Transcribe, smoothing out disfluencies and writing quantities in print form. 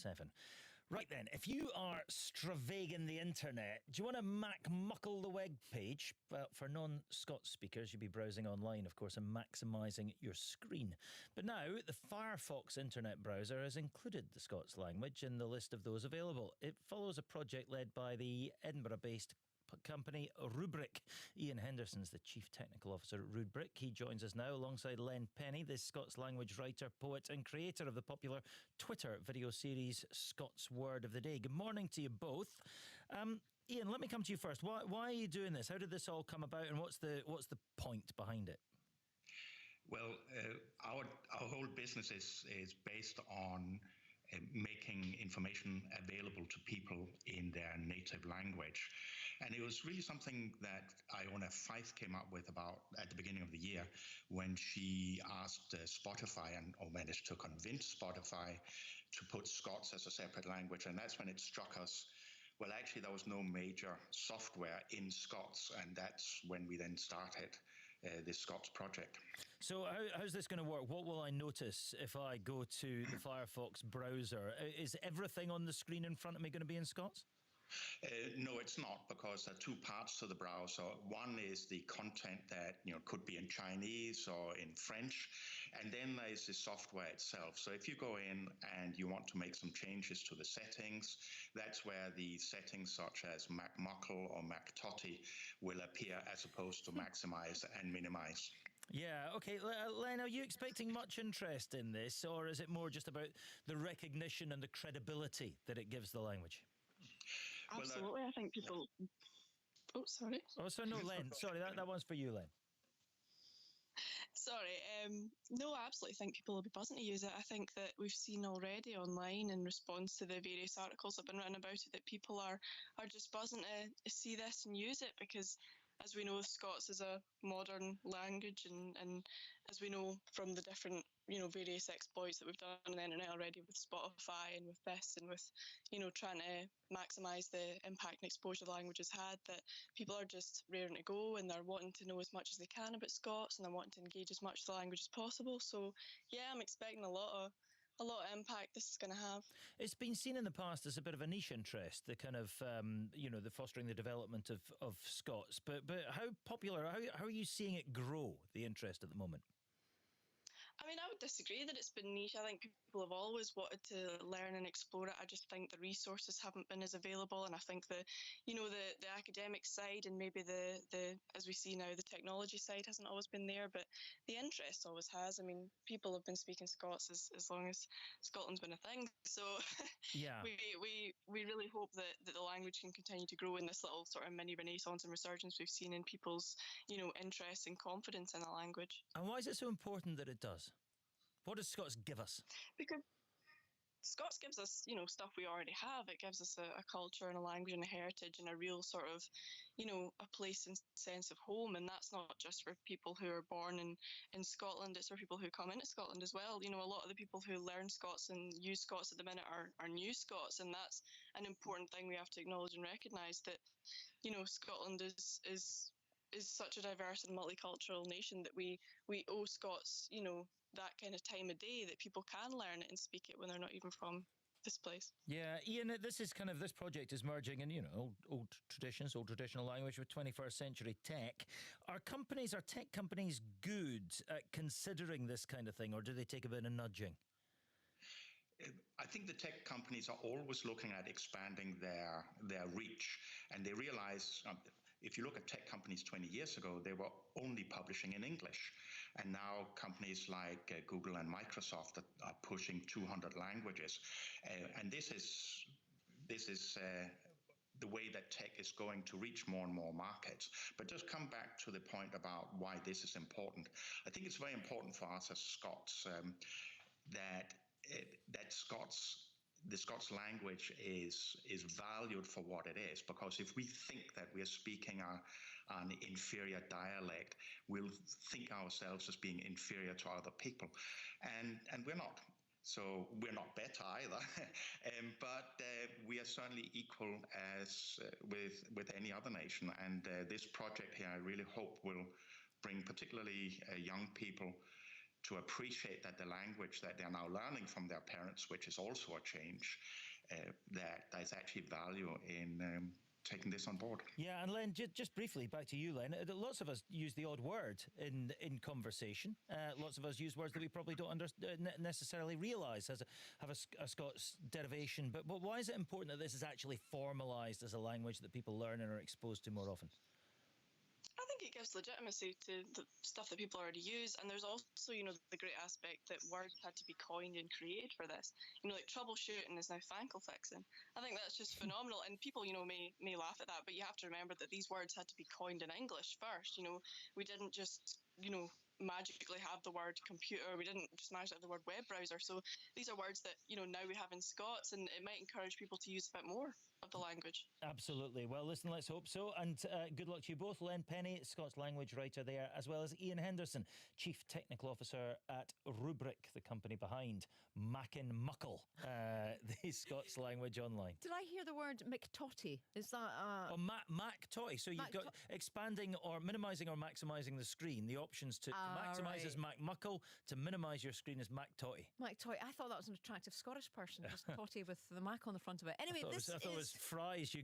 7. Right then, if you are stravaiging the internet, do you want to muckle the web page? Well, for non-Scots speakers, you'd be browsing online, of course, and maximising your screen. But now, the Firefox internet browser has included the Scots language in the list of those available. It follows a project led by the Edinburgh-based company Rubric. Ian Henderson's the Chief Technical Officer at Rubric. He joins us now alongside Len Penny, the Scots language writer, poet and creator of the popular Twitter video series Scots Word of the Day. Good morning to you both. Ian, let me come to you first. Why are you doing this? How did this all come about, and what's the point behind it? Well, our whole business is based on making information available to people in their native language. And it was really something that Iona Fife came up with about at the beginning of the year when she asked Spotify or managed to convince Spotify to put Scots as a separate language. And that's when it struck us, well, actually, there was no major software in Scots, and that's when we then started this Scots project. So how's this going to work? What will I notice if I go to the Firefox browser? Is everything on the screen in front of me going to be in Scots? No, it's not, because there are two parts to the browser. One is the content that could be in Chinese or in French, and then there is the software itself. So if you go in and you want to make some changes to the settings, that's where the settings such as MacMuckle or MacTotty will appear, as opposed to maximize and minimize. Yeah, okay. Len, are you expecting much interest in this, or is it more just about the recognition and the credibility that it gives the language? Absolutely, I think people... Oh, sorry. Oh, so no, Len. Sorry, that one's for you, Len. Sorry. No, I absolutely think people will be buzzing to use it. I think that we've seen already online in response to the various articles that have been written about it that people are just buzzing to see this and use it, because as we know, Scots is a modern language, and as we know from the different various exploits that we've done on the internet already with Spotify and with this and with trying to maximise the impact and exposure the language has had, that people are just raring to go and they're wanting to know as much as they can about Scots, and they're wanting to engage as much with the language as possible. So yeah, I'm expecting a lot of impact this is going to have. It's been seen in the past as a bit of a niche interest, the kind of, the fostering the development of Scots. But how popular, how are you seeing it grow, the interest at the moment? I mean, I would disagree that it's been niche. I think people have always wanted to learn and explore it. I just think the resources haven't been as available, and I think the academic side and maybe the as we see now, the technology side hasn't always been there, but the interest always has. I mean, people have been speaking Scots as long as Scotland's been a thing. So yeah, we really hope that the language can continue to grow in this little sort of mini renaissance and resurgence we've seen in people's interest and confidence in the language. And why is it so important that it does? What does Scots give us? Because Scots gives us, stuff we already have. It gives us a culture and a language and a heritage and a real sort of, a place and sense of home. And that's not just for people who are born in Scotland. It's for people who come into Scotland as well. A lot of the people who learn Scots and use Scots at the minute are new Scots. And that's an important thing we have to acknowledge and recognise, that, Scotland is such a diverse and multicultural nation that we owe Scots, that kind of time of day, that people can learn it and speak it when they're not even from this place. Yeah, Ian, this project is merging in, old traditions, old traditional language with 21st century tech. Are tech companies good at considering this kind of thing, or do they take a bit of nudging? I think the tech companies are always looking at expanding their reach, and they realize, if you look at tech companies 20 years ago, they were only publishing in English. And now companies like Google and Microsoft are pushing 200 languages. And this is the way that tech is going to reach more and more markets. But just come back to the point about why this is important. I think it's very important for us as Scots that the Scots language is valued for what it is, because if we think that we're speaking an inferior dialect, we'll think ourselves as being inferior to other people, and we're not. So we're not better either, but we are certainly equal as with any other nation. And this project here, I really hope, will bring particularly young people to appreciate that the language that they're now learning from their parents, which is also a change, that there's actually value in taking this on board. Yeah, and Len, just briefly, back to you, Len. Lots of us use the odd word in conversation. Lots of us use words that we probably don't necessarily realise have a Scots derivation. But why is it important that this is actually formalised as a language that people learn and are exposed to more often? I think it gives legitimacy to the stuff that people already use, and there's also, the great aspect that words had to be coined and created for this. Like troubleshooting is now thankful fixing. I think that's just phenomenal, and people, may laugh at that, but you have to remember that these words had to be coined in English first. We didn't just, magically have the word computer. We didn't just magically have the word web browser. So these are words that, now we have in Scots, and it might encourage people to use a bit more of the language. Absolutely. Well, listen, let's hope so. And good luck to you both. Len Penny, Scots language writer there, as well as Ian Henderson, Chief Technical Officer at Rubric, the company behind Mackin Muckle, the Scots language online. Did I hear the word McTotty? Is that... Oh, Mac Toy. So you've got expanding or minimising or maximising the screen. The options to maximise is Mac Muckle, to minimise your screen is Mac Toy. Mac Toy. I thought that was an attractive Scottish person, just Totty with the Mac on the front of it. Anyway, I thought it was fries you